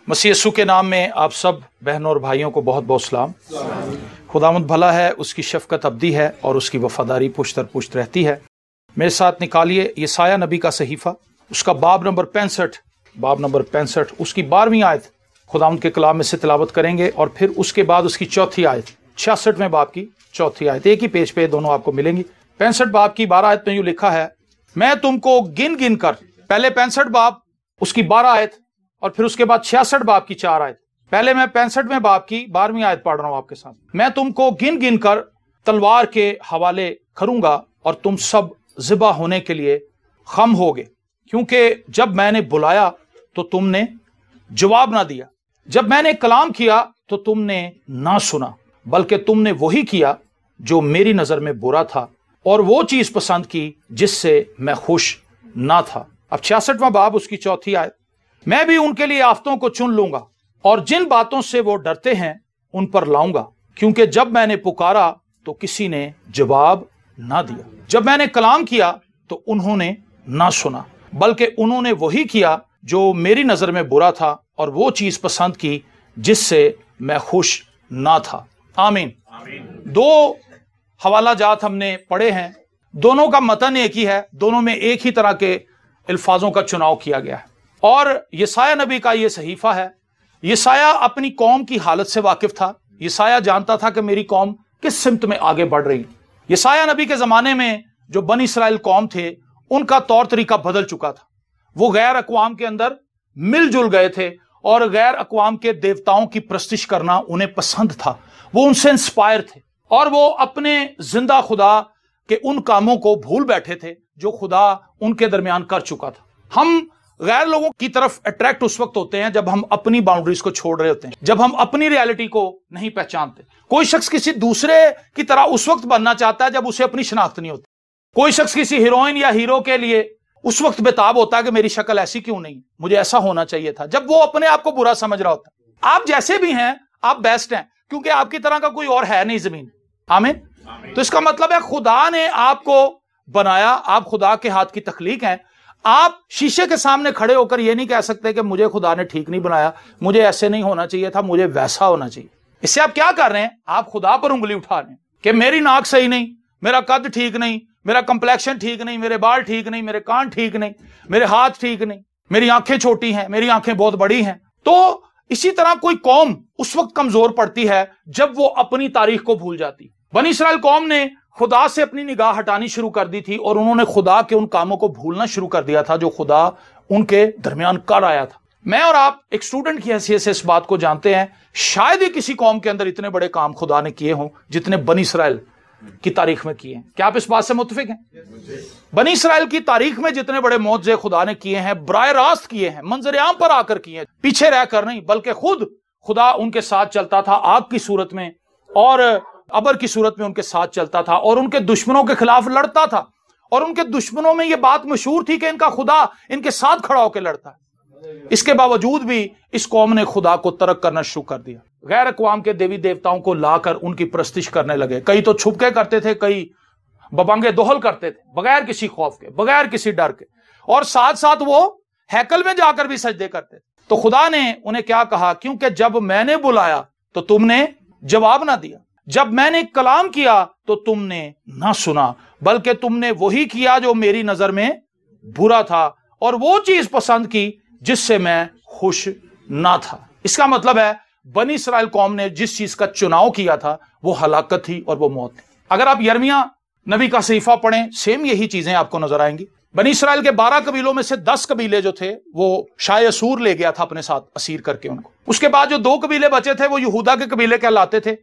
मसीह यीशु के नाम में आप सब बहनों और भाइयों को बहुत बहुत सलाम। खुदावंद भला है, उसकी शफकत अब्दी है और उसकी वफादारी पुश्त दर पुश्त रहती है। मेरे साथ निकालिए यशायाह नबी का सहीफ़ा, उसका बाब नंबर 65, उसकी 12वीं आयत खुदावंद के कलाम में से तिलावत करेंगे और फिर उसके बाद उसकी चौथी आयत 66वें बाब की चौथी आयत, एक ही पेज पे दोनों आपको मिलेंगी। 65 बाब की 12 आयत में यूँ लिखा है, मैं तुमको गिन गिन कर, पहले 65 बाब उसकी 12 आयत और फिर उसके बाद 66 बाब की 4 आयत। पहले मैं 65वें बाब की 12वीं आयत पढ़ रहा हूं आपके साथ। मैं तुमको गिन गिन कर तलवार के हवाले करूंगा और तुम सब ज़िबा होने के लिए खम होगे, क्योंकि जब मैंने बुलाया तो तुमने जवाब ना दिया, जब मैंने कलाम किया तो तुमने ना सुना, बल्कि तुमने वही किया जो मेरी नजर में बुरा था और वो चीज पसंद की जिससे मैं खुश ना था। अब 66वां बाब उसकी चौथी आयत, मैं भी उनके लिए आफतों को चुन लूंगा और जिन बातों से वो डरते हैं उन पर लाऊंगा, क्योंकि जब मैंने पुकारा तो किसी ने जवाब ना दिया, जब मैंने कलाम किया तो उन्होंने ना सुना, बल्कि उन्होंने वही किया जो मेरी नजर में बुरा था और वो चीज पसंद की जिससे मैं खुश ना था। आमीन। दो हवाला जात हमने पढ़े हैं, दोनों का मतन एक ही है, दोनों में एक ही तरह के अल्फाजों का चुनाव किया गया है। और यशायाह नबी का यह सहीफा है। यशायाह अपनी कौम की हालत से वाकिफ था। यशायाह जानता था कि मेरी कौम किस सिमत में आगे बढ़ रही। यशायाह नबी के जमाने में जो बनी इसराइल कौम थे, उनका तौर तरीका बदल चुका था। वो गैर अकवाम के अंदर मिलजुल गए थे और गैर अकवाम के देवताओं की प्रस्तिश करना उन्हें पसंद था। वो उनसे इंस्पायर थे और वो अपने जिंदा खुदा के उन कामों को भूल बैठे थे जो खुदा उनके दरमियान कर चुका था। हम गैर लोगों की तरफ अट्रैक्ट उस वक्त होते हैं जब हम अपनी बाउंड्रीज को छोड़ रहे होते हैं, जब हम अपनी रियलिटी को नहीं पहचानते। कोई शख्स किसी दूसरे की तरह उस वक्त बनना चाहता है जब उसे अपनी शनाख्त नहीं होती। कोई शख्स किसी हीरोइन या हीरो के लिए उस वक्त बेताब होता है कि मेरी शक्ल ऐसी क्यों नहीं, मुझे ऐसा होना चाहिए था, जब वो अपने आप को बुरा समझ रहा होता है। आप जैसे भी हैं आप बेस्ट हैं, क्योंकि आपकी तरह का कोई और है नहीं जमीन। आमीन। तो इसका मतलब है खुदा ने आपको बनाया, आप खुदा के हाथ की तख्लीक हैं। आप शीशे के सामने खड़े होकर यह नहीं कह सकते कि मुझे खुदा ने ठीक नहीं बनाया, मुझे ऐसे नहीं होना चाहिए था, मुझे वैसा होना चाहिए। इससे आप क्या कर रहे हैं? आप खुदा पर उंगली उठा रहे हैं कि मेरी नाक सही नहीं, मेरा कद ठीक नहीं, मेरा कंप्लेक्शन ठीक नहीं, मेरे बाल ठीक नहीं, मेरे कान ठीक नहीं, मेरे हाथ ठीक नहीं, मेरी आंखें छोटी हैं, मेरी आंखें बहुत बड़ी हैं। तो इसी तरह कोई कौम उस वक्त कमजोर पड़ती है जब वो अपनी तारीख को भूल जाती। बनी इसराइल कौम ने खुदा से अपनी निगाह हटानी शुरू कर दी थी और उन्होंने खुदा के उन कामों को भूलना शुरू कर दिया था जो खुदा उनके दरमियान कर आया था। मैं और आप एक स्टूडेंट की हैसियत से इस बात को जानते हैं, शायद ही किसी कौम के अंदर इतने बड़े काम खुदा ने किए हों जितने बनी इसराइल की तारीख में किए हैं। क्या आप इस बात से मुत्तफिक हैं? बनी इसराइल की तारीख में जितने बड़े मौजज़े खुदा ने किए हैं, बराह रास्त किए हैं, मंजर-ए-आम पर आकर किए हैं, पीछे रहकर नहीं, बल्कि खुद खुदा उनके साथ चलता था आग की सूरत में और अबर की सूरत में उनके साथ चलता था और उनके दुश्मनों के खिलाफ लड़ता था। और उनके दुश्मनों में यह बात मशहूर थी कि इनका खुदा इनके साथ खड़ा होकर लड़ता है। इसके बावजूद भी इस कौम ने खुदा को तर्क करना शुरू कर दिया। गैर अक़वाम के देवी देवताओं को लाकर उनकी प्रस्तिश करने लगे। कई तो छुपके करते थे, कई बबंगे दोहल करते थे, बगैर किसी खौफ के, बगैर किसी डर के, और साथ साथ वो हैकल में जाकर भी सजदे करते थे। तो खुदा ने उन्हें क्या कहा? क्योंकि जब मैंने बुलाया तो तुमने जवाब ना दिया, जब मैंने कलाम किया तो तुमने ना सुना, बल्कि तुमने वही किया जो मेरी नजर में बुरा था और वो चीज पसंद की जिससे मैं खुश ना था। इसका मतलब है बनी इसराइल कौम ने जिस चीज का चुनाव किया था वो हलाकत थी और वो मौत थी। अगर आप यिर्मयाह नबी का सहीफा पढ़ें, सेम यही चीजें आपको नजर आएंगी। बनी इसराइल के 12 कबीलों में से 10 कबीले जो थे वो शाह असूर ले गया था अपने साथ असीर करके उनको। उसके बाद जो 2 कबीले बचे थे वो यहूदा के कबीले कहलाते थे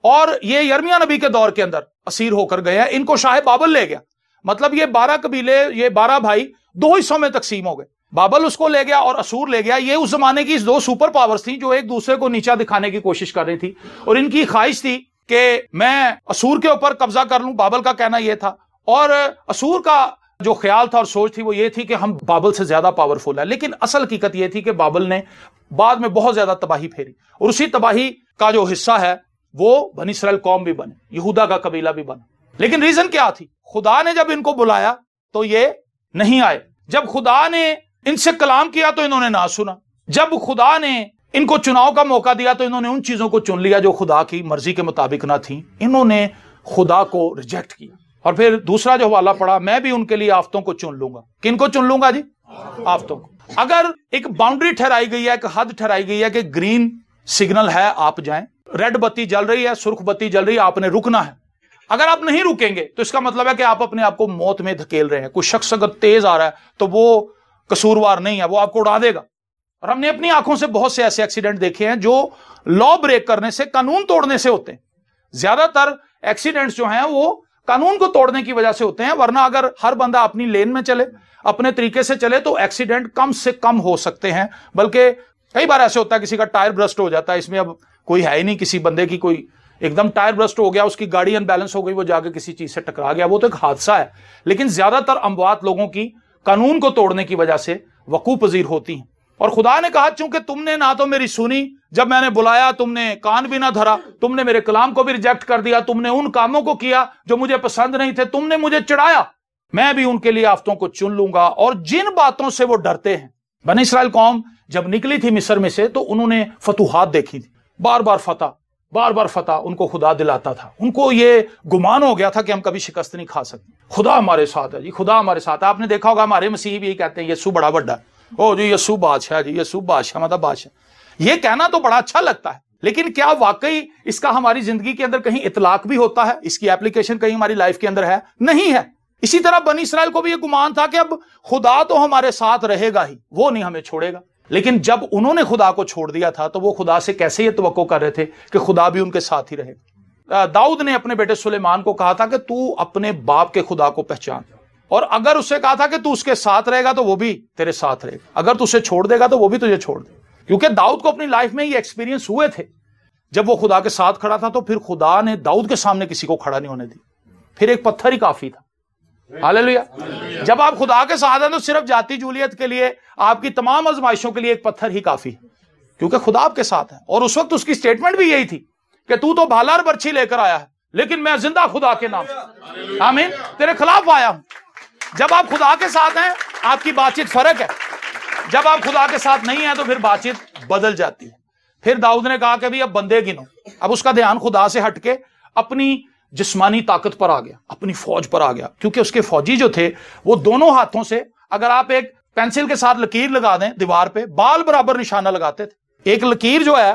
और ये यिर्मयाह नबी के दौर के अंदर असीर होकर गए हैं। इनको शाह बाबल ले गया। मतलब ये 12 कबीले, ये 12 भाई 2 हिस्सों में तकसीम हो गए। बाबल उसको ले गया और असूर ले गया। ये उस जमाने की 2 सुपर पावर्स थी जो एक दूसरे को नीचा दिखाने की कोशिश कर रही थी और इनकी ख्वाहिश थी कि मैं असूर के ऊपर कब्जा कर लूं। बाबल का कहना यह था और असूर का जो ख्याल था और सोच थी वो ये थी कि हम बाबल से ज्यादा पावरफुल है। लेकिन असल हकीकत यह थी कि बाबल ने बाद में बहुत ज्यादा तबाही फेरी और उसी तबाही का जो हिस्सा है वो बनी इसराइल कौम भी बने, यहूदा का कबीला भी बना। लेकिन रीजन क्या थी? खुदा ने जब इनको बुलाया तो ये नहीं आए, जब खुदा ने इनसे कलाम किया तो इन्होंने ना सुना, जब खुदा ने इनको चुनाव का मौका दिया तो इन्होंने उन चीजों को चुन लिया जो खुदा की मर्जी के मुताबिक ना थी। इन्होंने खुदा को रिजेक्ट किया। और फिर दूसरा जो हवाला पड़ा, मैं भी उनके लिए आफतों को चुन लूंगा। किनको चुन लूंगा जी? आफतों को। अगर एक बाउंड्री ठहराई गई है, एक हद ठहराई गई है कि ग्रीन सिग्नल है आप जाएं, रेड बत्ती जल रही है, सुर्ख बत्ती जल रही है, आपने रुकना है। अगर आप नहीं रुकेंगे तो इसका मतलब है कि आप अपने आप को मौत में धकेल रहे हैं। कोई शख्स अगर तेज आ रहा है तो वो कसूरवार नहीं है, वो आपको उड़ा देगा। और हमने अपनी आंखों से बहुत से ऐसे एक्सीडेंट देखे हैं जो लॉ ब्रेक करने से, कानून तोड़ने से होते हैं। ज्यादातर एक्सीडेंट्स जो हैं वो कानून को तोड़ने की वजह से होते हैं। वरना अगर हर बंदा अपनी लेन में चले, अपने तरीके से चले, तो एक्सीडेंट कम से कम हो सकते हैं। बल्कि कई बार ऐसे होता है किसी का टायर ब्रस्ट हो जाता है, इसमें अब कोई है ही नहीं, किसी बंदे की कोई एकदम टायर ब्रस्ट हो गया, उसकी गाड़ी अनबैलेंस हो गई, वो जाके किसी चीज से टकरा गया, वो तो एक हादसा है। लेकिन ज्यादातर अमवात लोगों की कानून को तोड़ने की वजह से वकूअ पजीर होती हैं। और खुदा ने कहा, चूंकि तुमने ना तो मेरी सुनी, जब मैंने बुलाया तुमने कान भी ना धरा, तुमने मेरे कलाम को भी रिजेक्ट कर दिया, तुमने उन कामों को किया जो मुझे पसंद नहीं थे, तुमने मुझे चिढ़ाया, मैं भी उनके लिए आफतों को चुन लूंगा। और जिन बातों से वो डरते हैं, बनी इस्राएल कौम जब निकली थी मिस्र में से तो उन्होंने फतूहात देखी थी, बार बार फतह उनको खुदा दिलाता था। उनको ये गुमान हो गया था कि हम कभी शिकस्त नहीं खा सकते। खुदा हमारे साथ है जी, खुदा हमारे साथ है। आपने देखा होगा हमारे मसीह भी यही कहते हैं, यीशु बड़ा बड़ा, ओ जी यीशु बादशाह, जी यीशु बादशाह, मतलब बादशाह। ये कहना तो बड़ा अच्छा लगता है, लेकिन क्या वाकई इसका हमारी जिंदगी के अंदर कहीं इतलाक भी होता है? इसकी एप्लीकेशन कहीं हमारी लाइफ के अंदर है? नहीं है। इसी तरह बनी इस्राएल को भी ये गुमान था कि अब खुदा तो हमारे साथ रहेगा ही, वो नहीं हमें छोड़ेगा। लेकिन जब उन्होंने खुदा को छोड़ दिया था तो वो खुदा से कैसे ये तवक्को कर रहे थे कि खुदा भी उनके साथ ही रहेगा। दाऊद ने अपने बेटे सुलेमान को कहा था कि तू अपने बाप के खुदा को पहचान, और अगर उससे कहा था कि तू उसके साथ रहेगा तो वो भी तेरे साथ रहेगा, अगर तू उसे छोड़ देगा तो वो भी तुझे छोड़ देगा। क्योंकि दाऊद को अपनी लाइफ में ये एक्सपीरियंस हुए थे। जब वो खुदा के साथ खड़ा था तो फिर खुदा ने दाऊद के सामने किसी को खड़ा नहीं होने दी, फिर एक पत्थर ही काफी था। हालेलुया। जब आप खुदा के साथ हैं तो सिर्फ जाति जूलियत के लिए, आपकी तमाम आजमाइशों के लिए एक पत्थर ही काफी है, क्योंकि खुदा आपके साथ है। और उस वक्त उसकी स्टेटमेंट भी यही थी कि तू तो भाला और बर्छी लेकर आया है, लेकिन मैं जिंदा खुदा के नाम से, आमीन, तेरे खिलाफ आया हूं। जब आप खुदा के साथ हैं आपकी बातचीत फर्क है, जब आप खुदा के साथ नहीं है तो फिर बातचीत बदल जाती है। फिर दाऊद ने कहा कि भाई अब बंदे गिनो। अब उसका ध्यान खुदा से हटके अपनी जिस्मानी ताकत पर आ गया, अपनी फौज पर आ गया। क्योंकि उसके फौजी जो थे वो दोनों हाथों से, अगर आप एक पेंसिल के साथ लकीर लगा दें दीवार पे, बाल बराबर निशाना लगाते थे। एक लकीर जो है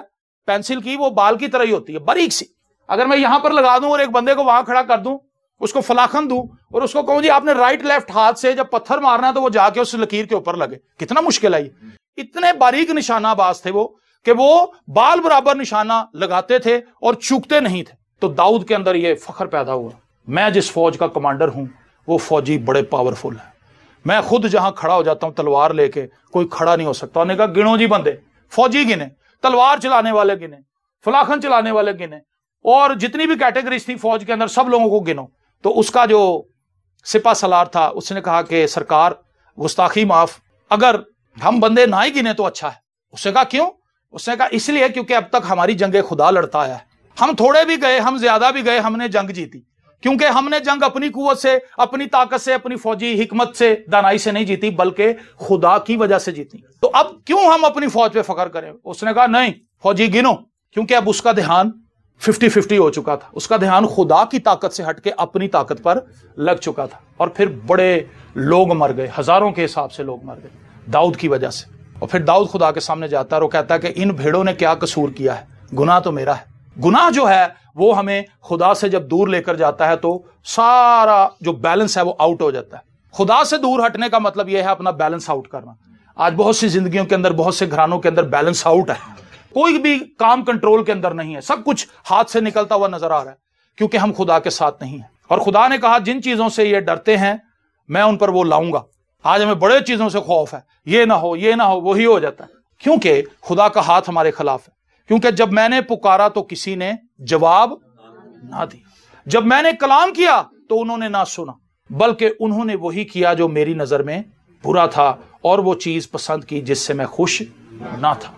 पेंसिल की वो बाल की तरह ही होती है, बारीक सी। अगर मैं यहां पर लगा दूं और एक बंदे को वहां खड़ा कर दूं, उसको फलाखन दूं और उसको कहूं जी आपने राइट लेफ्ट हाथ से जब पत्थर मारना है तो वो जाके उस लकीर के ऊपर लगे, कितना मुश्किल है ये। इतने बारीक निशानाबाज थे वो कि वो बाल बराबर निशाना लगाते थे और चूकते नहीं थे। तो दाऊद के अंदर ये फख्र पैदा हुआ, मैं जिस फौज का कमांडर हूं वो फौजी बड़े पावरफुल है। मैं खुद जहां खड़ा हो जाता हूं तलवार लेके, कोई खड़ा नहीं हो सकता। उन्होंने कहा गिनो जी बंदे, फौजी गिने, तलवार चलाने वाले गिने, फलाखन चलाने वाले गिने, और जितनी भी कैटेगरीज थी फौज के अंदर सब लोगों को गिनो। तो उसका जो सिपा सलार था उसने कहा कि सरकार गुस्ताखी माफ, अगर हम बंदे ना ही गिने तो अच्छा है। उसने कहा क्यों? उसने कहा इसलिए क्योंकि अब तक हमारी जंगे खुदा लड़ता आया है। हम थोड़े भी गए, हम ज्यादा भी गए, हमने जंग जीती, क्योंकि हमने जंग अपनी कुव्वत से, अपनी ताकत से, अपनी फौजी हिकमत से, दानाई से नहीं जीती, बल्कि खुदा की वजह से जीती। तो अब क्यों हम अपनी फौज पे फख्र करें? उसने कहा नहीं, फौजी गिनो, क्योंकि अब उसका ध्यान 50-50 हो चुका था। उसका ध्यान खुदा की ताकत से हटके अपनी ताकत पर लग चुका था। और फिर बड़े लोग मर गए, हजारों के हिसाब से लोग मर गए दाऊद की वजह से। और फिर दाऊद खुदा के सामने जाता है और कहता है कि इन भेड़ों ने क्या कसूर किया है, गुनाह तो मेरा है। गुनाह जो है वो हमें खुदा से जब दूर लेकर जाता है तो सारा जो बैलेंस है वो आउट हो जाता है। खुदा से दूर हटने का मतलब यह है अपना बैलेंस आउट करना। आज बहुत सी जिंदगियों के अंदर, बहुत से घरानों के अंदर बैलेंस आउट है, कोई भी काम कंट्रोल के अंदर नहीं है, सब कुछ हाथ से निकलता हुआ नजर आ रहा है, क्योंकि हम खुदा के साथ नहीं है। और खुदा ने कहा जिन चीजों से ये डरते हैं मैं उन पर वो लाऊंगा। आज हमें बड़े चीजों से खौफ है, ये ना हो, ये ना हो, वही हो जाता है, क्योंकि खुदा का हाथ हमारे खिलाफ है। क्योंकि जब मैंने पुकारा तो किसी ने जवाब ना दिया, जब मैंने कलाम किया तो उन्होंने ना सुना, बल्कि उन्होंने वही किया जो मेरी नजर में बुरा था और वो चीज पसंद की जिससे मैं खुश ना था।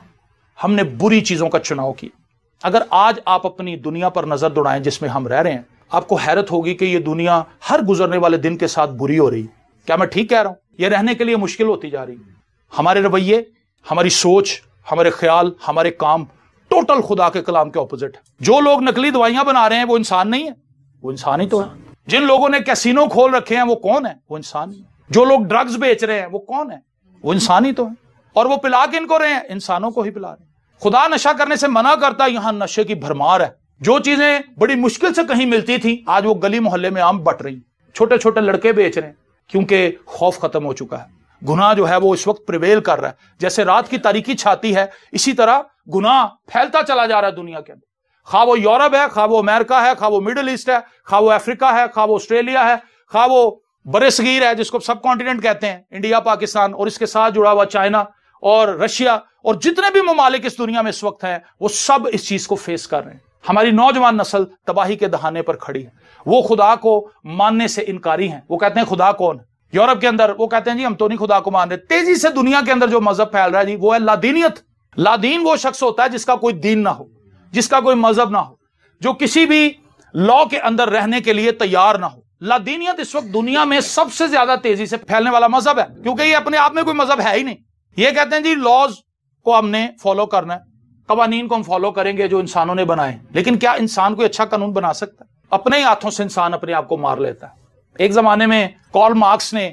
हमने बुरी चीजों का चुनाव किया। अगर आज आप अपनी दुनिया पर नजर दौड़ाएं जिसमें हम रह रहे हैं, आपको हैरत होगी कि ये दुनिया हर गुजरने वाले दिन के साथ बुरी हो रही है। क्या मैं ठीक कह रहा हूं? ये रहने के लिए मुश्किल होती जा रही है। हमारे रवैये, हमारी सोच, हमारे ख्याल, हमारे काम टोटल खुदा के कलाम के ऑपोजिट है। जो लोग नकली दवाइयां बना रहे हैं वो इंसान नहीं है, वो इंसान ही तो है। जिन लोगों ने कैसीनो खोल रखे हैं वो कौन है? वो इंसान ही। जो लोग ड्रग्स बेच रहे हैं वो कौन है? वो इंसान ही तो है। और वो पिला किनको रहे हैं? इंसानों को ही पिला रहे हैं। खुदा नशा करने से मना करता, यहां नशे की भरमार है। जो चीजें बड़ी मुश्किल से कहीं मिलती थी आज वो गली मोहल्ले में आम बट रही। छोटे छोटे लड़के बेच रहे हैं क्योंकि खौफ खत्म हो चुका है। गुनाह जो है वो इस वक्त प्रिवेल कर रहा है। जैसे रात की तारीकी छाती है, इसी तरह गुनाह फैलता चला जा रहा है दुनिया के अंदर। खा वो यूरोप है, खा वो अमेरिका है, खा वो मिडिल ईस्ट है, खा वो अफ्रीका है, खा वो ऑस्ट्रेलिया है, खा वो बड़े सगीर है जिसको सब कॉन्टिनेंट कहते हैं, इंडिया, पाकिस्तान और इसके साथ जुड़ा हुआ चाइना और रशिया और जितने भी ममालिक इस दुनिया में इस वक्त हैं, वो सब इस चीज को फेस कर रहे हैं। हमारी नौजवान नस्ल तबाही के दहाने पर खड़ी है। वो खुदा को मानने से इनकारी हैं। वो कहते हैं खुदा कौन है? यूरोप के अंदर वो कहते हैं जी हम तो नहीं खुदा को मान रहे। तेजी से दुनिया के अंदर जो मजहब फैल रहा है जी वो है लादीनियत। लादीन वो शख्स होता है जिसका कोई दीन ना हो, जिसका कोई मजहब ना हो, जो किसी भी लॉ के अंदर रहने के लिए तैयार ना हो। लादीनियत इस वक्त दुनिया में सबसे ज्यादा तेजी से फैलने वाला मजहब है, क्योंकि ये अपने आप में कोई मजहब है ही नहीं। ये कहते हैं जी लॉज को हमने फॉलो करना है, कवानीन को हम फॉलो करेंगे जो इंसानों ने बनाए। लेकिन क्या इंसान कोई अच्छा कानून बना सकता है? अपने ही हाथों से इंसान अपने आप को मार लेता है। एक जमाने में कार्ल मार्क्स ने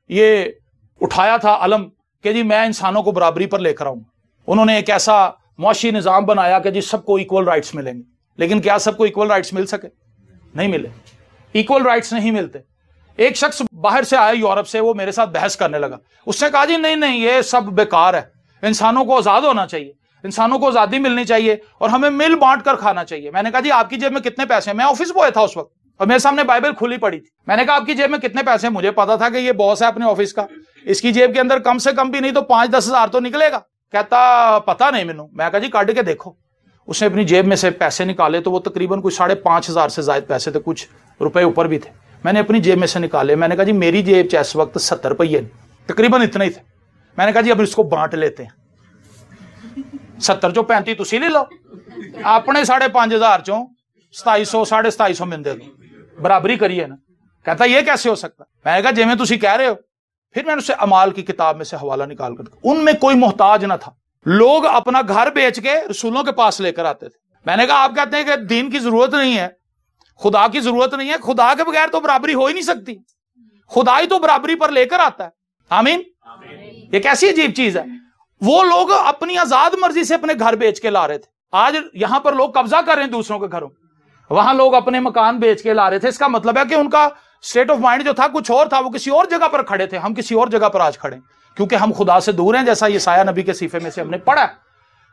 ये उठाया था अलम कि जी मैं इंसानों को बराबरी पर लेकर आऊंगा। उन्होंने एक ऐसा मुआशी निजाम बनाया कि जी सबको इक्वल राइट्स मिलेंगे। लेकिन क्या सबको इक्वल राइट्स मिल सके? नहीं मिले। इक्वल राइट्स नहीं मिलते। एक शख्स बाहर से आया यूरोप से, वो मेरे साथ बहस करने लगा। उसने कहा जी नहीं नहीं ये सब बेकार है, इंसानों को आजाद होना चाहिए, इंसानों को आजादी मिलनी चाहिए और हमें मिल बांट कर खाना चाहिए। मैंने कहा जी आपकी जेब में कितने पैसे हैं? मैं ऑफिस बॉय था उस वक्त और मेरे सामने बाइबल खुली पड़ी थी। मैंने कहा आपकी जेब में कितने पैसे हैं? मुझे पता था कि ये बॉस है अपने ऑफिस का, इसकी जेब के अंदर कम से कम भी नहीं तो 5-10 हजार तो निकलेगा। कहता पता नहीं मैनू। मैं कहा जी काट के देखो। उसने अपनी जेब में से पैसे निकाले तो वो तकरीबन कुछ 5,500 से ज्यादा पैसे थे, कुछ रुपए ऊपर भी थे। मैंने अपनी जेब में से निकाले। मैंने कहा जी मेरी जेब च इस वक्त 70 रुपये तकरीबन इतने ही थे। मैंने कहा जी अब इसको बांट लेते हैं, 70 चो 35 तुसी ले लो, अपने 5,500 चो 2700 2,500 मिल दे दो, बराबरी करिए ना। कहता ये कैसे हो सकता? मैंने कहा जिवें तुसी कह रहे हो। फिर मैंने उससे अमाल की किताब में से हवाला निकाल कर, उनमें कोई मोहताज ना था। लोग अपना घर बेच के रसूलों के पास लेकर आते थे। मैंने कहा आप कहते हैं कि दीन की जरूरत नहीं है, खुदा की जरूरत नहीं है। खुदा के बगैर तो बराबरी हो ही नहीं सकती। खुदा ही तो बराबरी पर लेकर आता है। आमीन। ये कैसी अजीब चीज है। वो लोग अपनी आजाद मर्जी से अपने घर बेच के ला रहे थे। आज यहां पर लोग कब्जा कर रहे हैं दूसरों के घरों, वहां लोग अपने मकान बेच के ला रहे थे। इसका मतलब है कि उनका स्टेट ऑफ माइंड जो था कुछ और था, वो किसी और जगह पर खड़े थे। हम किसी और जगह पर आज खड़े क्योंकि हम खुदा से दूर हैं, जैसा यशायाह नबी के सीफे में से हमने पढ़ा।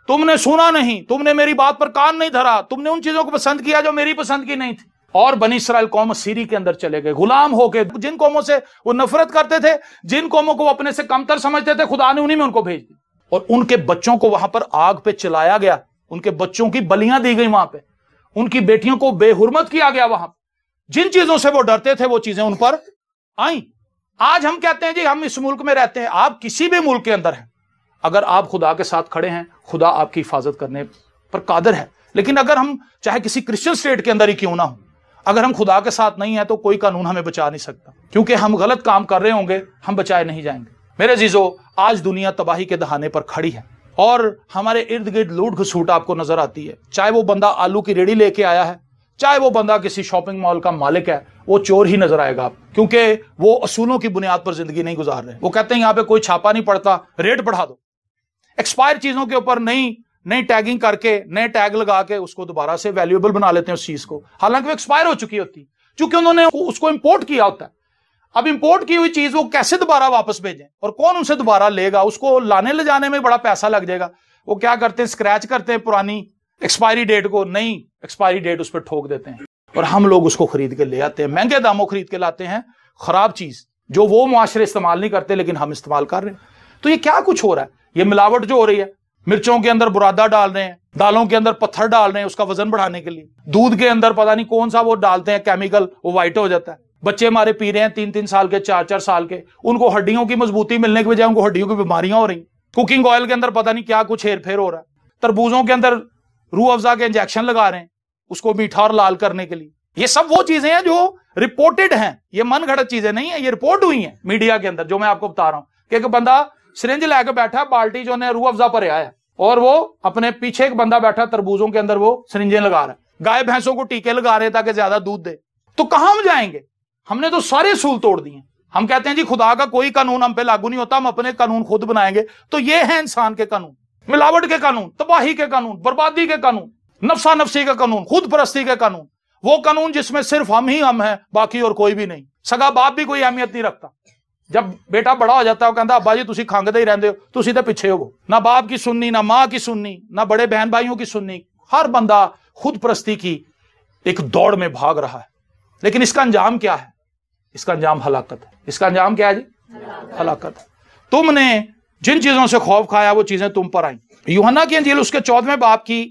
तुमने सुना नहीं, तुमने मेरी बात पर कान नहीं धरा, तुमने उन चीजों को पसंद किया जो मेरी पसंद की नहीं थी। और बनी इस्राएल कौम सीरी के अंदर चले गए गुलाम होके। जिन कौमों से वो नफरत करते थे, जिन कौमों को वो अपने से कमतर समझते थे, खुदा ने उन्हीं में उनको भेज दी और उनके बच्चों को वहां पर आग पे चलाया गया। उनके बच्चों की बलियां दी गई वहां पे, उनकी बेटियों को बेहुरमत किया गया। वहां जिन चीजों से वो डरते थे वो चीजें उन पर आई। आज हम कहते हैं जी हम इस मुल्क में रहते हैं। आप किसी भी मुल्क के अंदर हैं, अगर आप खुदा के साथ खड़े हैं, खुदा आपकी हिफाजत करने पर कादिर है। लेकिन अगर हम चाहे किसी क्रिश्चियन स्टेट के अंदर ही क्यों ना हो, अगर हम खुदा के साथ नहीं है तो कोई कानून हमें बचा नहीं सकता, क्योंकि हम गलत काम कर रहे होंगे, हम बचाए नहीं जाएंगे। मेरे अजीजों, आज दुनिया तबाही के दहाने पर खड़ी है और हमारे इर्द गिर्द लूट घसूट आपको नजर आती है। चाहे वो बंदा आलू की रेडी लेके आया है, चाहे वो बंदा किसी शॉपिंग मॉल का मालिक है, वो चोर ही नजर आएगा आप, क्योंकि वो असूलों की बुनियाद पर जिंदगी नहीं गुजार रहे। वो कहते हैं यहाँ पे कोई छापा नहीं पड़ता, रेट बढ़ा दो। एक्सपायर चीजों के ऊपर नई टैगिंग करके, नए टैग लगा के उसको दोबारा से वैल्यूएबल बना लेते हैं उस चीज को, हालांकि वो एक्सपायर हो चुकी होती है, क्योंकि उन्होंने उसको इंपोर्ट किया होता है। अब इंपोर्ट की हुई चीज वो कैसे दोबारा वापस भेजें और कौन उनसे दोबारा लेगा? उसको लाने ले जाने में बड़ा पैसा लग जाएगा। वो क्या करते हैं, स्क्रैच करते हैं पुरानी एक्सपायरी डेट को, नई एक्सपायरी डेट उस पर ठोक देते हैं और हम लोग उसको खरीद के ले आते हैं, महंगे दामों खरीद के लाते हैं खराब चीज जो वो मुआशरे इस्तेमाल नहीं करते लेकिन हम इस्तेमाल कर रहे हैं। तो ये क्या कुछ हो रहा है? ये मिलावट जो हो रही है, मिर्चों के अंदर बुरादा डाल रहे हैं, दालों के अंदर पत्थर डाल रहे हैं उसका वजन बढ़ाने के लिए, दूध के अंदर पता नहीं कौन सा वो डालते हैं केमिकल, वो व्हाइट हो जाता है। बच्चे हमारे पी रहे हैं 3-3 साल के, 4-4 साल के, उनको हड्डियों की मजबूती मिलने के बजाय उनको हड्डियों की बीमारियां हो रही। कुकिंग ऑयल के अंदर पता नहीं क्या कुछ हेर फेर हो रहा है। तरबूजों के अंदर रूह अफ़ज़ा के इंजेक्शन लगा रहे हैं उसको मीठा और लाल करने के लिए। ये सब वो चीजें हैं जो रिपोर्टेड हैं, ये मन घड़त चीजें नहीं है, ये रिपोर्ट हुई हैं मीडिया के अंदर। जो मैं आपको बता रहा हूं कि एक बंदा सिरिंज लेकर बैठा, बाल्टी जो ने रूह अफ़ज़ा पर आया है और वो अपने पीछे एक बंदा बैठा तरबूजों के अंदर वो सरिंजें लगा रहा है, गाय भैंसों को टीके लगा रहे ताकि ज्यादा दूध दे। तो कहां हम जाएंगे? हमने तो सारे असूल तोड़ दिए। हम कहते हैं जी खुदा का कोई कानून हम पे लागू नहीं होता, हम अपने कानून खुद बनाएंगे। तो ये है इंसान के कानून, मिलावट के कानून, तबाही के कानून, बर्बादी के कानून, नफसा नफसी का कानून, खुद परस्ती के कानून, वो कानून जिसमें सिर्फ हम ही हम हैं, बाकी और कोई भी नहीं। सगा बाप भी कोई अहमियत नहीं रखता। जब बेटा बड़ा हो जाता है, वो कहता अब्बा जी तुसी खांगदे ही रहंदे हो, तुसी तो पिछे हो। ना बाप की सुननी, ना मां की सुननी, ना बड़े बहन भाइयों की सुननी। हर बंदा खुद परस्ती की एक दौड़ में भाग रहा है। लेकिन इसका अंजाम क्या है? इसका अंजाम हलाकत है। इसका अंजाम क्या है जी? हलाकत है। तुमने जिन चीजों से खौफ खाया वो चीजें तुम पर आई। यूहन्ना की अंजील उसके 14वें बाब की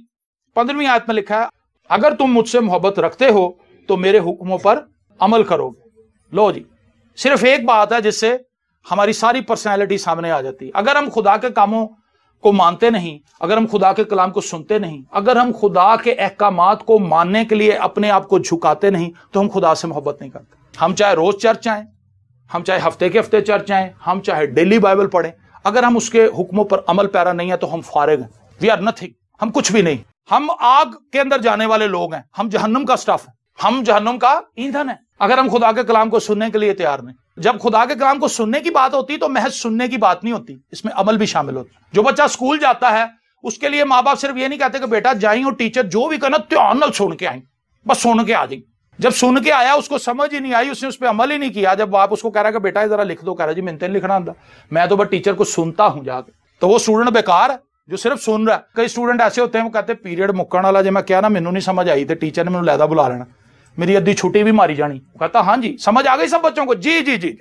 15वीं आयत में लिखा है, अगर तुम मुझसे मोहब्बत रखते हो तो मेरे हुक्मों पर अमल करोगे। लो जी, सिर्फ एक बात है जिससे हमारी सारी पर्सनैलिटी सामने आ जाती है। अगर हम खुदा के कामों को मानते नहीं, अगर हम खुदा के कलाम को सुनते नहीं, अगर हम खुदा के अहकामात को मानने के लिए अपने आप को झुकाते नहीं, तो हम खुदा से मोहब्बत नहीं करते। हम चाहे रोज चर्च आए, हम चाहे हफ्ते के हफ्ते चर्च आए, हम चाहे डेली बाइबल पढ़ें, अगर हम उसके हुक्मों पर अमल पैरा नहीं है तो हम फारिग हैं। वी आर नथिंग, हम कुछ भी नहीं। हम आग के अंदर जाने वाले लोग हैं, हम जहन्नुम का स्टाफ है, हम जहन्नुम का ईंधन है, अगर हम खुदा के कलाम को सुनने के लिए तैयार नहीं। जब खुदा के कलाम को सुनने की बात होती तो महज सुनने की बात नहीं होती, इसमें अमल भी शामिल होता। जो बच्चा स्कूल जाता है उसके लिए माँ बाप सिर्फ ये नहीं कहते कि बेटा जाई और टीचर जो भी कहना ध्यान नाल सुन के आई, बस सुन के आ जाए। जब सुन के आया उसको समझ ही नहीं आई, उसने उस पर अमल ही नहीं किया। जब बाप उसको कह रहा है कि बेटा जरा लिख दो, कह रहा जी मैंने लिखना आंदा, मैं तो बस टीचर को सुनता हूं जाके। तो वो स्टूडेंट बेकार है जो सिर्फ सुन रहा है। कई स्टूडेंट ऐसे होते हैं वो कहते पीरियड मुक्कण वाला, जो मैं क्या ना मैनू नहीं समझ आई तो टीचर ने मैंने लैदा बुला लेना, मेरी अद्धी छुट्टी भी मारी जानी। कहता हाँ जी समझ आ गई सब बच्चों को, जी जी जी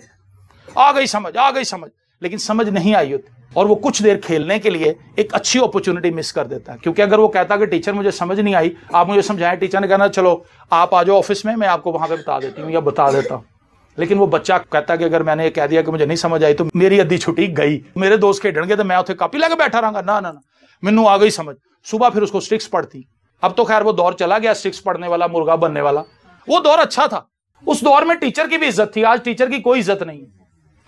आ गई समझ, आ गई समझ, लेकिन समझ नहीं आई होती। और वो कुछ देर खेलने के लिए एक अच्छी अपॉर्चुनिटी मिस कर देता है। क्योंकि अगर वो कहता कि टीचर मुझे समझ नहीं आई, आप मुझे समझाएं, टीचर ने कहना चलो आप आ जाओ ऑफिस में, मैं आपको वहां पे बता देती हूँ या बता देता हूँ। लेकिन वो बच्चा कहता कि अगर मैंने ये कह दिया कि मुझे नहीं समझ आई तो मेरी अद्धी छुट्टी गई, मेरे दोस्त खेडणगे तो मैं उसे कापी लेके बैठा रहूंगा। ना ना ना, मैनू आ गई समझ। सुबह फिर उसको स्ट्रिक्स पढ़ती। अब तो खैर वो दौर चला गया स्ट्रिक्स पढ़ने वाला, मुर्गा बनने वाला। वो दौर अच्छा था, उस दौर में टीचर की भी इज्जत थी। आज टीचर की कोई इज्जत नहीं है,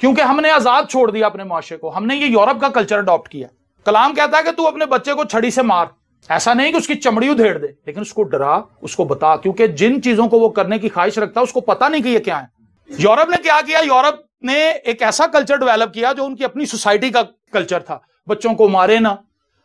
क्योंकि हमने आजाद छोड़ दिया अपने माशरे को। हमने ये यूरोप का कल्चर अडॉप्ट किया। कलाम कहता है कि तू अपने बच्चे को छड़ी से मार, ऐसा नहीं कि उसकी चमड़ी उधेड़ दे, लेकिन उसको डरा, उसको बता, क्योंकि जिन चीजों को वो करने की ख्वाहिश रखता है उसको पता नहीं कि ये क्या है। यूरोप ने क्या किया? यूरोप ने एक ऐसा कल्चर डेवलप किया जो उनकी अपनी सोसाइटी का कल्चर था। बच्चों को मारे ना,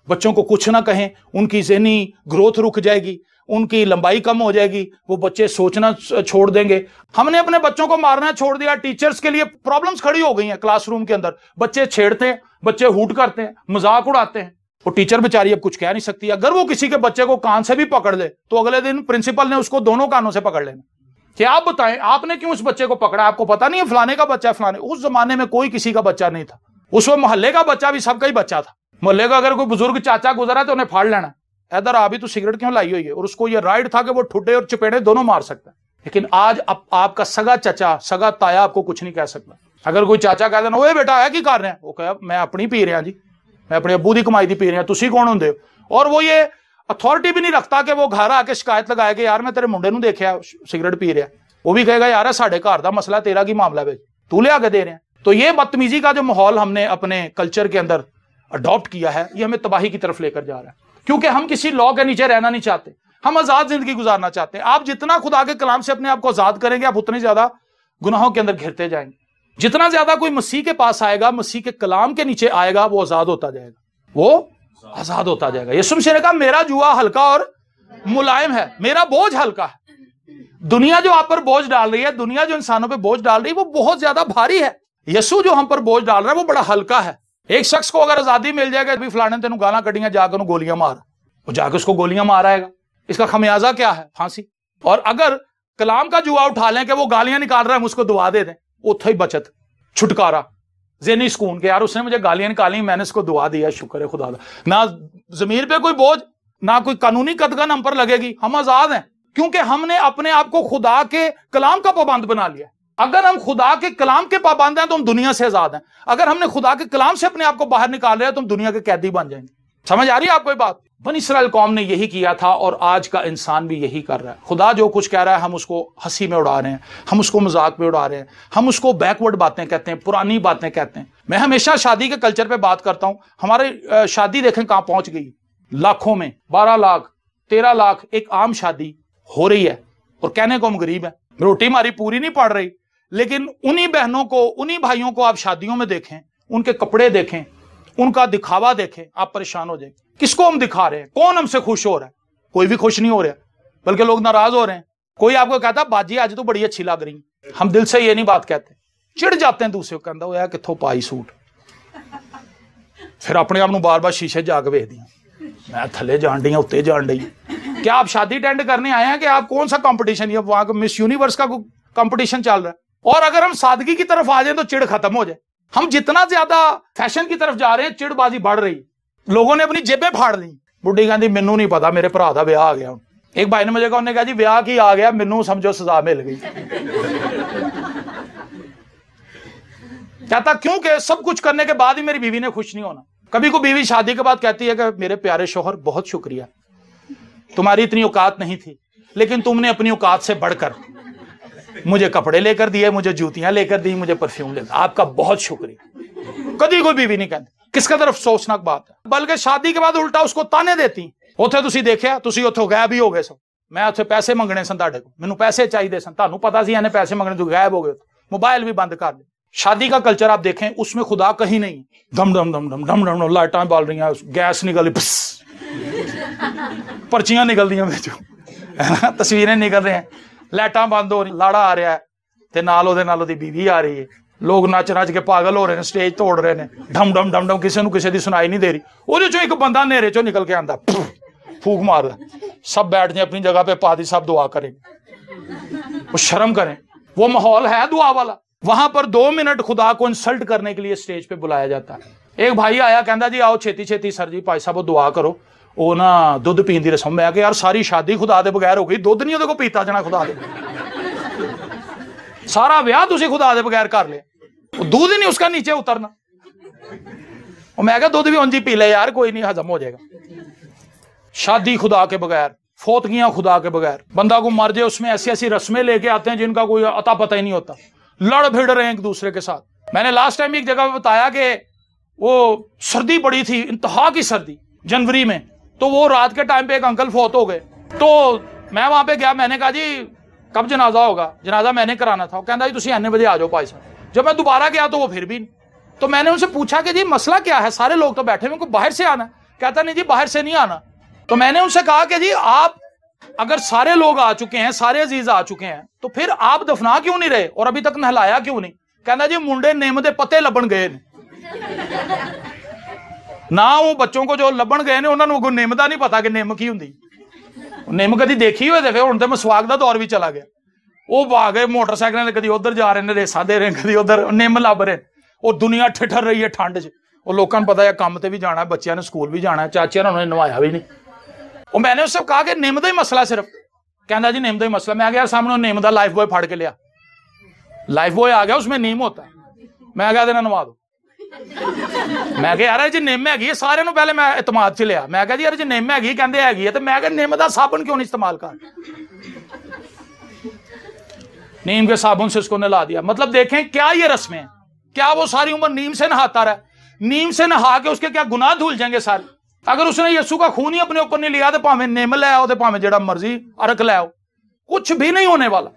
बच्चों को कुछ ना कहें, उनकी ज़हनी ग्रोथ रुक जाएगी, उनकी लंबाई कम हो जाएगी, वो बच्चे सोचना छोड़ देंगे। हमने अपने बच्चों को मारना छोड़ दिया। टीचर्स के लिए प्रॉब्लम्स खड़ी हो गई हैं क्लासरूम के अंदर। बच्चे छेड़ते हैं, बच्चे हूट करते हैं, मजाक उड़ाते हैं, और टीचर बेचारी अब कुछ कह नहीं सकती। अगर वो किसी के बच्चे को कान से भी पकड़ ले तो अगले दिन प्रिंसिपल ने उसको दोनों कानों से पकड़ लेना कि आप बताएं आपने क्यों उस बच्चे को पकड़ा, आपको पता नहीं है फलाने का बच्चा है फलाने। उस जमाने में कोई किसी का बच्चा नहीं था, उस मोहल्ले का बच्चा भी सबका ही बच्चा था। मोहल्ले का अगर कोई बुजुर्ग चाचा गुजरा तो उन्हें फाड़ लेना, इधर आ भी तो सिगरेट क्यों लाई हुई है, और उसको ये राइट था कि वो ठुड्डे और चपेड़े दोनों मार सकता है। लेकिन आज आपका सगा चाचा, सगा ताया आपको कुछ नहीं कह सकता। अगर कोई चाचा कह देना ओए बेटा है की कर रहे हैं, वो कहे मैं अपनी पी रहा जी, मैं अपने अब्बू की कमाई दी पी रहा, तुसी कौन होंदे हो। और वो ये अथॉरिटी भी नहीं रखता कि वो घर आके शिकायत लगाए कि यार मैं तेरे मुंडे नूं देखिया सिगरेट पी रहा। वो भी कहेगा यार साढ़े घर का मसला, तेरा की मामला है, तू ले आके दे रहे हैं। तो ये बदतमीजी का जो माहौल हमने अपने कल्चर के अंदर अडॉप्ट किया है, ये हमें तबाही की तरफ लेकर जा रहा है। क्योंकि हम किसी लॉ के नीचे रहना नहीं चाहते, हम आजाद जिंदगी गुजारना चाहते हैं। आप जितना खुदा के कलाम से अपने आप को आजाद करेंगे, आप उतनी ज्यादा गुनाहों के अंदर घिरते जाएंगे। जितना ज्यादा कोई मसीह के पास आएगा, मसीह के कलाम के नीचे आएगा, वो आजाद होता जाएगा, वो आजाद होता जाएगा। यीशु मसीह ने कहा मेरा जुआ हल्का और मुलायम है, मेरा बोझ हल्का है। दुनिया जो आप पर बोझ डाल रही है, दुनिया जो इंसानों पर बोझ डाल रही है, वो बहुत ज्यादा भारी है। यीशु जो हम पर बोझ डाल रहा है वो बड़ा हल्का है। एक शख्स को अगर आजादी मिल जाएगा, भी फलाने तेन गाला कटियां, जाकर गोलियां मार, वो जाकर उसको गोलियां माराएगा। इसका खमियाजा क्या है? फांसी। और अगर कलाम का जुआ उठा लें कि वो गालियां निकाल रहा है, हम उसको दुआ दे दें, उथे ही बचत, छुटकारा, ज़हनी सुकून के यार उसने मुझे गालियां निकाली, मैंने उसको दुआ दिया, शुक्र है खुदा का। ना जमीर पे कोई बोझ, ना कोई कानूनी कदगन हम पर लगेगी, हम आजाद हैं। क्योंकि हमने अपने आप को खुदा के कलाम का पाबंद बना लिया। अगर हम खुदा के कलाम के पाबंद हैं तो हम दुनिया से आजाद हैं। अगर हमने खुदा के कलाम से अपने आप को बाहर निकाल लिया तो हम दुनिया के कैदी बन जाएंगे। समझ आ रही है आपको ये बात? बनी इस्राएल कौम ने यही किया था और आज का इंसान भी यही कर रहा है। खुदा जो कुछ कह रहा है हम उसको हंसी में उड़ा रहे हैं, हम उसको मजाक में उड़ा रहे हैं, हम उसको बैकवर्ड बातें कहते हैं, पुरानी बातें कहते हैं। मैं हमेशा शादी के कल्चर पे बात करता हूं। हमारे शादी देखें कहां पहुंच गई, लाखों में, 12 लाख 13 लाख एक आम शादी हो रही है और कहने को हम गरीब है, रोटी हमारी पूरी नहीं पड़ रही। लेकिन उन्हीं बहनों को, उन्हीं भाइयों को आप शादियों में देखें, उनके कपड़े देखें, उनका दिखावा देखें, आप परेशान हो जाएंगे। किसको हम दिखा रहे हैं? कौन हमसे खुश हो रहा है? कोई भी खुश नहीं हो रहा, बल्कि लोग नाराज हो रहे हैं। कोई आपको कहता बाजी आज तो बड़ी अच्छी लग रही, हम दिल से ये नहीं बात कहते, चिढ़ जाते हैं दूसरे को, कहता यार कित्थों पाई सूट, फिर अपने आप को बार बार शीशे जाके वेख दिया, मैं थले जान डी उत्ते जान डी। क्या आप शादी अटेंड करने आए हैं कि आप कौन सा कंपटीशन, या वहां मिस यूनिवर्स का कंपटीशन चल रहा है? और अगर हम सादगी की तरफ आ जाए तो चिढ़ खत्म हो जाए। हम जितना ज्यादा फैशन की तरफ जा रहे हैं चिड़बाजी बढ़ रही। लोगों ने अपनी जेबें फाड़ ली। बुढ़ी कहती मैनू नहीं पता, मेरे भरा दा ब्याह आ गया। एक भाई ने मुझे कहा, उन्हें कहा जी ब्याह की आ गया, मैनू समझो सजा मिल गई। कहता क्योंकि सब कुछ करने के बाद ही मेरी बीवी ने खुश नहीं होना। कभी को बीवी शादी के बाद कहती है कि मेरे प्यारे शोहर बहुत शुक्रिया, तुम्हारी इतनी औकात नहीं थी, लेकिन तुमने अपनी औकात से बढ़कर मुझे कपड़े लेकर दिए, मुझे जूतियां लेकर दी, मुझे परफ्यूम लेकर, आपका बहुत शुक्रिया। कभी कोई बीवी नहीं कहती। किसका तरफ अफसोसनाक बात है। बल्कि शादी के बाद उल्टा उसको ताने देती, उथे तुसी देखिया, तुसी उथों गायब ही हो गए सो, मैं उथे पैसे मंगने सन तुहाडे को, मैनू पैसे चाहिए सन, तुहानू पता सी इन्हें पैसे मंगने, तुम गायब हो गए, मोबाइल भी बंद कर दे। शादी का कल्चर आप देखें, उसमें खुदा कहीं नहीं। धम धम धम धम धम धम, लाइटां बाल रही, गैस निकल रही, पर्चियां निकल दी बिचों, तस्वीरें निकल रही हैं, लाइटां बंद हो रही, लाड़ा आ रहा है ते नाल ओहदे नाल ओहदी बीवी आ रही है, लोग नच नच के पागल हो रहे हैं, स्टेज तोड़ रहे हैं, ढम ढम ढम ढम, किसी किसी की सुनाई नहीं दे रही। ਉਹਦੇ ਚੋਂ ਇੱਕ ਬੰਦਾ ਹਨੇਰੇ ਚੋਂ निकल के आंदा, फूक मारदा, सब बैठ जाए अपनी जगह पे, पादी सब दुआ करें, वो शर्म करें। वो माहौल है दुआ वाला। वहां पर 2 मिनट खुदा को इंसल्ट करने के लिए स्टेज पे बुलाया जाता है। एक भाई आया, कहता जी आओ छेती छेती सर जी भाई साहब दुआ करो, वो ना दुध पीन की रस्म। मैं यार सारी शादी खुदा दे बगैर हो गई, दुध नहीं ਉਹਦੇ को पीता जाना खुदा दे, सारा ब्याह तुसी खुदा दे बगैर कर लिया, दूध ही नहीं उसका नीचे उतरना। और मैं क्या दूध भी उंजी पी ले यार, कोई नहीं हजम हो जाएगा। शादी खुदा के बगैर, फोतगियां खुदा के बगैर, बंदा को मर जाए उसमें ऐसी ऐसी रस्में लेके आते हैं जिनका कोई अता पता ही नहीं होता, लड़ भिड़ रहे हैं एक दूसरे के साथ। मैंने लास्ट टाइम एक जगह बताया कि वो सर्दी पड़ी थी, इंतहा की सर्दी, जनवरी में, तो वो रात के टाइम पे एक अंकल फोत हो गए। तो मैं वहां पे गया, मैंने कहा जी कब जनाजा होगा? जनाजा मैंने कराना था। कहता जी तुम इन्ने बजे आ जाओ भाई साहब। जब मैं दोबारा गया तो वो फिर भी नहीं। तो मैंने उनसे पूछा कि जी मसला क्या है, सारे लोग तो बैठे हुए, बाहर से आना? कहता नहीं जी बाहर से नहीं आना। तो मैंने उनसे कहा कि जी आप अगर सारे लोग आ चुके हैं, सारे अजीज आ चुके हैं, तो फिर आप दफना क्यों नहीं रहे और अभी तक नहलाया क्यों नहीं? कहना जी मुंडे निम दे पत्ते लबन गए ना, वो बच्चों को जो लबन गए ने उन्होंने निम का नहीं पता कि निम की हुंदी, निम कदी देखी हुए थे। फिर हुण ते मसवाक का दौर भी चला गया, वो आ गए मोटरसाइकिल, कदी उधर जा रहे हैं, रेसा दे रहे हैं, कदी उधर निम लभ रहे। वो दुनिया ठिठर रही है ठंड च, वो लोगों को पता है काम ते भी जाना है, बच्चों ने स्कूल भी जाना है, चाचिया ने उन्होंने नवाया भी नहीं। और मैंने उससे कहा कि निम का ही मसला सिर्फ। कहता जी निम का ही मसला। मैं गया सामने निम का लाइफ बॉय फाड़ के लिया, लाइफ बॉय आ गया, उसमें नीम होता है। मैं क्या देना नवा दो। मैं कहा यार जी निम हैगी, सारे नु पहले मैं इतमाद च लिया। मैं कहा जी यार जी निम हैगी, कहते हैगी है, तो मैं कहा निम का साबुन क्यों नहीं इस्तेमाल कर? नीम के साबुन से उसको नहला दिया। मतलब देखें क्या ये रस्में हैं। क्या वो सारी उम्र नीम से नहाता रहा? नीम से नहा के उसके क्या गुनाह धुल जाएंगे सारे? अगर उसने यीशु का खून ही अपने ऊपर नहीं लिया तो भावें निम ले आओ, तो भावें जेड़ा मर्जी अरक ले आओ, कुछ भी नहीं होने वाला।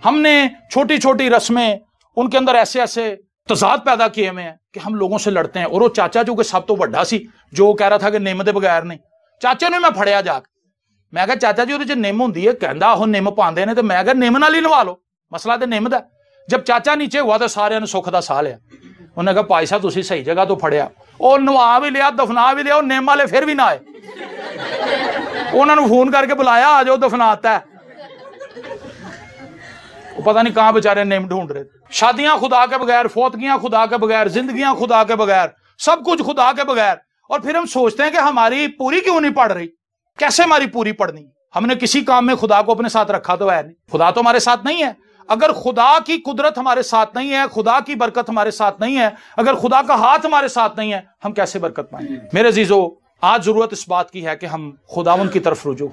हमने छोटी छोटी रस्में, उनके अंदर ऐसे ऐसे तजाद पैदा किए हुए हैं कि हम लोगों से लड़ते हैं। और वो चाचा जो कि सब तो बड़ा सी, जो कह रहा था कि निम के बगैर नहीं, चाचा ने मैं फड़िया जाके, मैं कहा चाचा जी वो निम होंगी है, कहता वो निम पाते हैं, तो मैं कहा निम नाल ही नवा लो, मसला तो निम का। जब चाचा नीचे हुआ तो सारे ने सुख का साह लिया। उन्हें कहा भाई साहब तुसी सही जगह तो फड़िया, और नवा भी लिया, दफना भी लिया, और निम वाले फिर भी ना आए। उन्होंने फोन करके बुलाया, आ जाओ दफनाता है। पता नहीं कहां बेचारे निम ढूंढ रहे। शादियां खुदा के बगैर, फोतगियां खुदा के बगैर, जिंदगियां खुदा के बगैर, सब कुछ खुदा के बगैर। और फिर हम सोचते हैं कि हमारी पूरी क्यों नहीं पड़ रही। कैसे हमारी पूरी पड़नी? हमने किसी काम में खुदा को अपने साथ रखा तो है नहीं। खुदा तो हमारे साथ नहीं है। अगर खुदा की कुदरत हमारे साथ नहीं है, खुदा की बरकत हमारे साथ नहीं है, अगर खुदा का हाथ हमारे साथ नहीं है, हम कैसे बरकत पाएंगे? मेरे अजीजों, आज जरूरत इस बात की है कि हम खुदावंद की तरफ रुजू,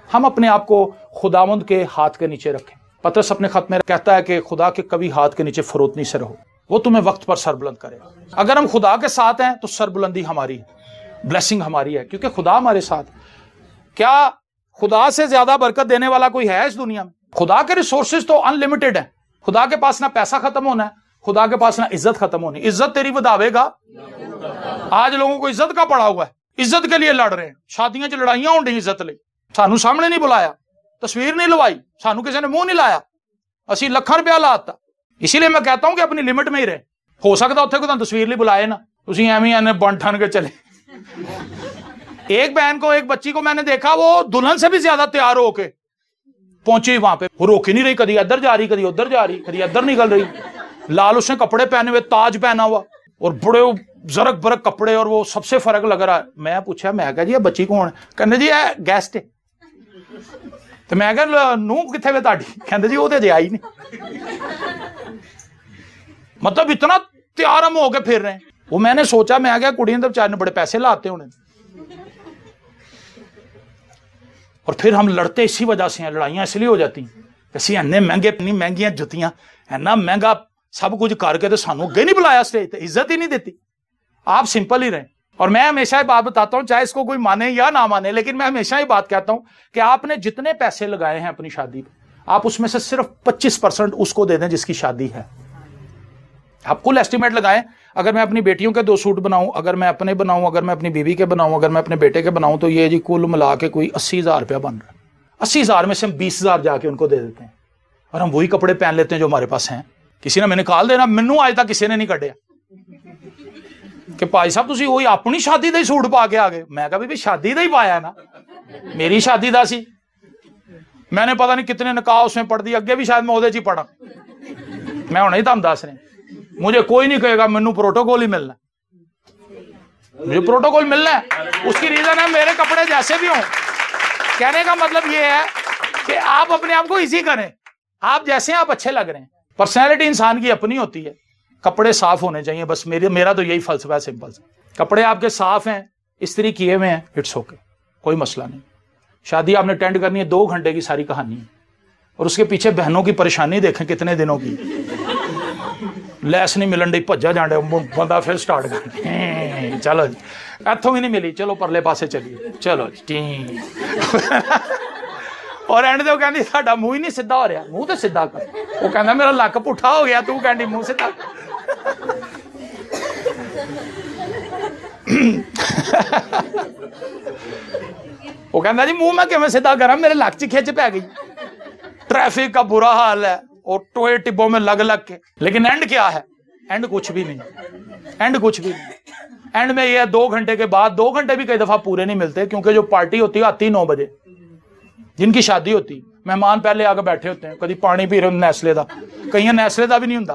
हम अपने आप को खुदावंद के हाथ के नीचे रखें। पतरस अपने खत में कहता है कि खुदा के कभी हाथ के नीचे फरोतनी से रहो, वो तुम्हें वक्त पर सरबुलंद करेगा। अगर हम खुदा के साथ हैं तो सरबुलंदी हमारी है, ब्लेसिंग हमारी है, क्योंकि खुदा हमारे साथ। क्या खुदा से ज्यादा बरकत देने वाला कोई है इस दुनिया में? खुदा के रिसोर्सेज तो अनलिमिटेड है। खुदा के पास ना पैसा खत्म होना है, खुदा के पास ना इज्जत खत्म होनी। इज्जत तेरी वधावेगा। आज लोगों को इज्जत का पड़ा हुआ है, इज्जत के लिए लड़ रहे हैं, शादियां च लड़ाइयां होंगी इज्जत ले। सानू सामने नहीं बुलाया, तस्वीर नहीं लवाई, सानू किसी ने मुंह नहीं लाया, असी लाखां रुपया लाता। इसीलिए मैं कहता हूं कि अपनी लिमिट में ही रहे। हो सकता उत्थे कोई तस्वीर नहीं बुलाए ना, तुम एवं एने बन ठन के चले। एक बहन को, एक बच्ची को मैंने देखा, वो दुल्हन से भी ज्यादा तैयार होके पहुंची वहां पे। वो रोक ही नहीं रही, कभी इधर जा रही, कभी उधर जा रही, कभी इधर निकल रही। लाल उसने कपड़े पहने हुए, ताज पहना हुआ और बड़े जरक बरक कपड़े, और वो सबसे फर्क लग रहा है। मैं पूछा, मैं कहा जी ये बच्ची कौन है? कहने जी ये गेस्ट है। तो मैं कहा नूह किथे वे ताड़ी? कहते जी वो तो अजे आई नहीं। मतलब इतना तैयार हम होके फिर रहे हैं। वो मैंने सोचा, मैं क्या कुड़ियां तो बेचारे ने बड़े पैसे लाते होने, और फिर हम लड़ते इसी वजह से हैं। लड़ाइयां इसलिए हो जाती हैं कि इन्ने महंगे, इतनी महंगियां जुतियां, इन्ना महंगा सब कुछ करके तो सानू अगे नहीं बुलाया स्टेज पे, इज्जत ही नहीं देती। आप सिंपल ही रहें। और मैं हमेशा ये बात बताता हूं, चाहे इसको कोई माने या ना माने, लेकिन मैं हमेशा ये बात कहता हूं कि आपने जितने पैसे लगाए हैं अपनी शादी पे, आप उसमें से सिर्फ 25% उसको दे दें जिसकी शादी है। आप कुल एस्टिमेट लगाएं, अगर मैं अपनी बेटियों के 2 सूट बनाऊं, अगर मैं अपने बनाऊं, अगर मैं अपनी बीवी के बनाऊं, अगर मैं अपने बेटे के बनाऊं, तो ये जी कुल मिला के कोई 80,000 रुपया बन रहा है। 80,000 में से हम 20,000 जाके उनको दे देते हैं, और हम वही कपड़े पहन लेते हैं जो हमारे पास हैं। किसी ने मैंने निकाल देना, मैनू आज तक किसी ने नहीं कढ़िया कि भाई साहब तुसी वही अपनी शादी का ही सूट पा के आ गए। मैं कहा भी शादी का ही पाया ना, मेरी शादी का सी। मैंने पता नहीं कितने निकाह उसमें पढ़ दी, अगे भी शायद मैं ओदे च ही पढ़ा। मैं हुणे ही तुहानू दस रहा, मुझे कोई नहीं कहेगा मैनू प्रोटोकॉल ही मिलना, मुझे प्रोटोकॉल मिलना है। उसकी रीजन है मेरे कपड़े जैसे भी हों। कहने का मतलब ये है कि आप अपने आप को इजी करें, आप जैसे आप अच्छे लग रहे हैं। पर्सनैलिटी इंसान की अपनी होती है, कपड़े साफ होने चाहिए, बस मेरा तो यही फलसफा है, सिंपल सा। कपड़े आपके साफ हैं, इस्त्री किए हुए हैं, इट्स ओके, कोई मसला नहीं। शादी आपने अटेंड करनी है, 2 घंटे की सारी कहानी है, और उसके पीछे बहनों की परेशानी देखें कितने दिनों की। लैस नहीं मिलन डी, भज्जा जाने बंदा फिर स्टार्ट कर, चलो जी इथों भी नहीं मिली, चलो परले पासे चलिए, चलो जी। और एंड ते कहती साडा मुंह ही नहीं सीधा हो रहा, मुंह तो सीधा कर। वो कहना मेरा लक पुठा हो गया, तू कहती मुंह सीधा। वो कहना जी मुंह मैं किवें सीधा करा, मेरे लक च खिंच पै गई। ट्रैफिक का बुरा हाल है, और टोए टिब्बों में लग लग के। लेकिन एंड क्या है? एंड कुछ भी नहीं, एंड कुछ भी नहीं। एंड में ये 2 घंटे के बाद, 2 घंटे भी कई दफा पूरे नहीं मिलते, क्योंकि जो पार्टी होती है आती 9 बजे, जिनकी शादी होती, मेहमान पहले आके बैठे होते हैं, कभी पानी पी रहे नैसले का, कहीं नैसले का भी नहीं होता।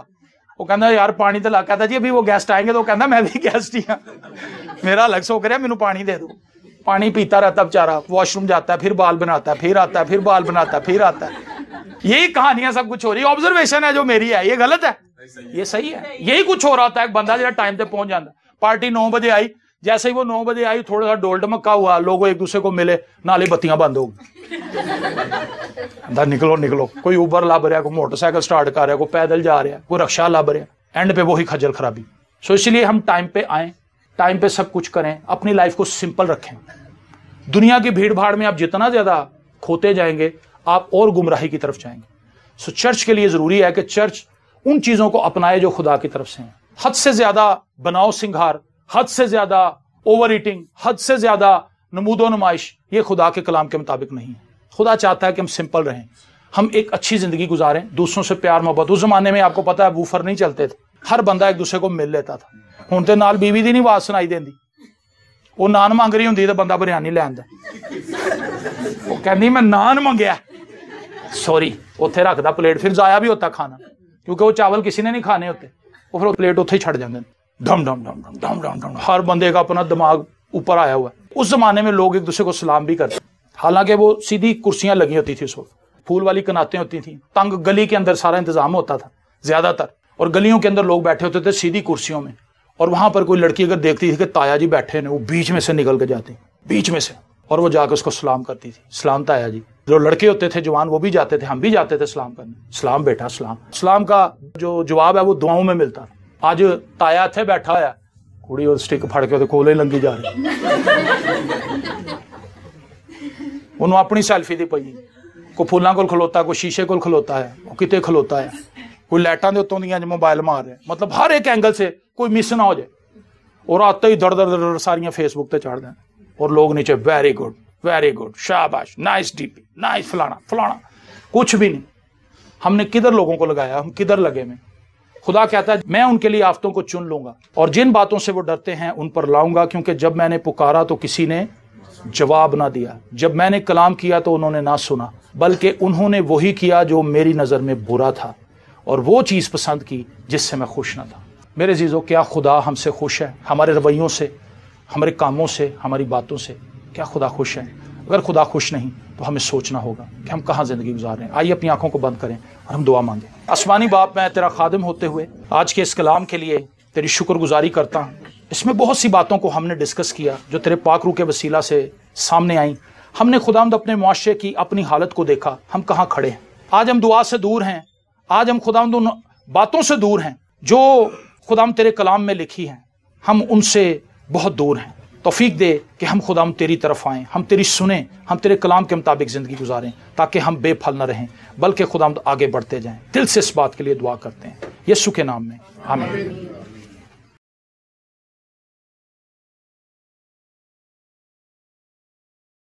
वो कहता यार पानी तो ला, कहता जी अभी वो गेस्ट आएंगे, तो कहता मैं भी गेस्ट ही हाँ, मेरा अलग सो कर मैनू पानी दे दो। पानी पीता रहता बेचारा, वॉशरूम जाता है, फिर बाल बनाता है, फिर आता है, फिर बाल बनाता है, फिर आता है। यही कहानियां सब कुछ हो रही है। ऑब्जर्वेशन है जो मेरी है, ये गलत है, ये सही है। यही कुछ हो रहा होता है। एक बंदा जो टाइम पे पहुंच जाता, पार्टी 9 बजे आई, जैसे ही वो 9 बजे आई, थोड़ा सा डोल ढमक्का हुआ, लोग एक दूसरे को मिले, नाले बत्तियां बंद हो गई। अंदर निकलो निकलो, कोई उबर लब रहा, कोई मोटरसाइकिल स्टार्ट कर रहा, कोई पैदल जा रहा, कोई रक्षा लब रहा। एंड पे वही खज्जल खराबी। सो इसलिए हम टाइम पे आए, टाइम पे सब कुछ करें, अपनी लाइफ को सिंपल रखें। दुनिया की भीड़ भाड़ में आप जितना ज्यादा खोते जाएंगे, आप और गुमराही की तरफ जाएंगे। सो चर्च के लिए जरूरी है कि चर्च उन चीजों को अपनाए जो खुदा की तरफ से हैं। हद से ज्यादा बनाओ सिंगार, हद से ज्यादा ओवर ईटिंग, हद से ज्यादा नमूदो नुमाइश, ये खुदा के कलाम के मुताबिक नहीं है। खुदा चाहता है कि हम सिंपल रहें, हम एक अच्छी जिंदगी गुजारें, दूसरों से प्यार मोहब्बत। उस जमाने में आपको पता है वूफर नहीं चलते थे, हर बंदा एक दूसरे को मिल लेता था। हुण ते नाल बीवी दी नहीं आवाज सुनाई देंदी, वो नान मंग रही होंदी तो बंदा बिरयानी ले आंदा, वो कहनी मैं नान मंगया, सॉरी, उत्थे रखदा प्लेट, फिर जाया भी होता खाना, क्योंकि वो चावल किसी ने नहीं खाने होते, वो फिर प्लेट उत्थे ही छड़ जाते। डम डम डम डम डम डम डम, हर बंदे का अपना दिमाग ऊपर आया हुआ है। उस जमाने में लोग एक दूसरे को सलाम भी करते, हालांकि वो सीधी कुर्सियां लगी होती थी, उस वक्त फूल वाली कनातें होती थी, तंग गली के अंदर सारा इंतजाम होता था ज्यादातर, और गलियों के अंदर लोग बैठे होते थे सीधी कुर्सियों में, और वहां पर कोई लड़की अगर देखती थी कि ताया जी बैठे हैं, वो बीच में से निकल के जाती, बीच में से, और वो जाकर उसको सलाम करती थी, सलाम ताया जी। जो लड़के होते थे जवान वो भी जाते थे, हम भी जाते थे सलाम करने, सलाम बेटा सलाम। सलाम का जो जवाब है वो दुआओं में मिलता। आज ताया थे बैठा है, कुड़ी और स्टिक फड़ के कोले लंगी जा रही, उन्होंने अपनी सैल्फी दी पई, कोई फूलों को खलोता, कोई शीशे को खलोता है, कोई किते खलोता है, कोई लाइटां दे उत्तों दियां मोबाइल मार रहे, मतलब हर एक एंगल से कोई मिस ना हो जाए। और आते ही दर दर दर सारियां फेसबुक पे चढ़ दें, और लोग नीचे वेरी गुड, शाबाश, नाइस डीपी, नाइस फलाना फलाना। कुछ भी नहीं, हमने किधर लोगों को लगाया, हम किधर लगे में। खुदा कहता है मैं उनके लिए आफतों को चुन लूंगा और जिन बातों से वो डरते हैं उन पर लाऊंगा, क्योंकि जब मैंने पुकारा तो किसी ने जवाब ना दिया, जब मैंने कलाम किया तो उन्होंने ना सुना, बल्कि उन्होंने वही किया जो मेरी नज़र में बुरा था और वो चीज़ पसंद की जिससे मैं खुश ना था। मेरे अजीज़ों, क्या खुदा हमसे खुश है? हमारे रवैयों से, हमारे कामों से, हमारी बातों से क्या खुदा खुश है? अगर खुदा खुश नहीं तो हमें सोचना होगा कि हम कहाँ ज़िंदगी गुजार रहे हैं। आइए अपनी आंखों को बंद करें और हम दुआ मांगें। आसमानी बाप, मैं तेरा खादिम होते हुए आज के इस कलाम के लिए तेरी शुक्रगुजारी करता हूँ। इसमें बहुत सी बातों को हमने डिस्कस किया जो तेरे पाक रूह के वसीला से सामने आई। हमने खुदावंद अपने मुआशरे की अपनी हालत को देखा, हम कहाँ खड़े हैं। आज हम दुआ से दूर हैं, आज हम खुदावंद उन बातों से दूर हैं जो खुदावंद तेरे कलाम में लिखी हैं, हम उनसे बहुत दूर हैं। तौफीक दे कि हम खुदावंद तेरी तरफ आएँ, हम तेरी सुने, हम तेरे कलाम के मुताबिक ज़िंदगी गुजारें, ताकि हम बेफल न रहें बल्कि खुदावंद आगे बढ़ते जाएं। दिल से इस बात के लिए दुआ करते हैं यीशु के नाम में, आमीन।